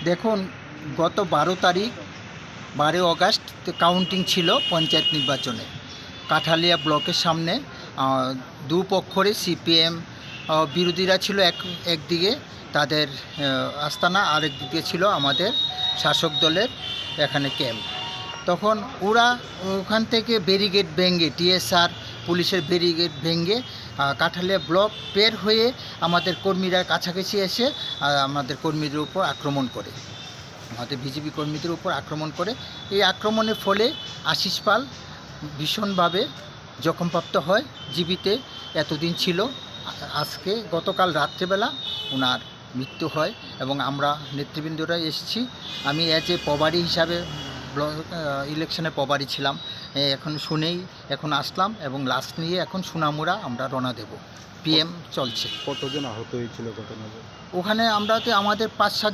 দেখুন, গত 12 August counting ছিল পঞ্চায়েত নির্বাচনে। কাঠালিয়া ব্লকের সামনে দুপক্ষরে সিপিএম বিরোধীরা ছিল একদিকে তাদের আস্তানা, আরেক দিকে ছিল আমাদের শাসক দলের এখানে ক্যাম্প। তখন ওরা ওখান থেকে ব্যারিকেড ভেঙে, টিএসআর পুলিশের ব্যারিকেড ভেঙে কাঠালিয়া ব্লক বের হয়ে আমাদের কর্মীরা কাছাকাছি এসে আমাদের কর্মীদের উপর আক্রমণ করে, আমাদের বিজেপি কর্মীদের উপর আক্রমণ করে। এই আক্রমণের ফলে আশিস পাল ভীষণভাবে জখমপ্রাপ্ত হয়, জীবিতে এতদিন ছিল। আজকে গতকাল রাত্রেবেলা ওনার মৃত্যু হয় এবং আমরা নেতৃবৃন্দরা এসেছি। আমি এজ এ প্রভারী হিসাবে ইলেকশনে প্রভারী ছিলাম, এখন শুনেই এখন আসলাম এবং লাশ নিয়ে এখন সোনামুড়া আমরা রওনা দেব। পিএম চলছে। কতজন আহত হয়েছিল ঘটনাতে? ওখানে আমাদের 5-7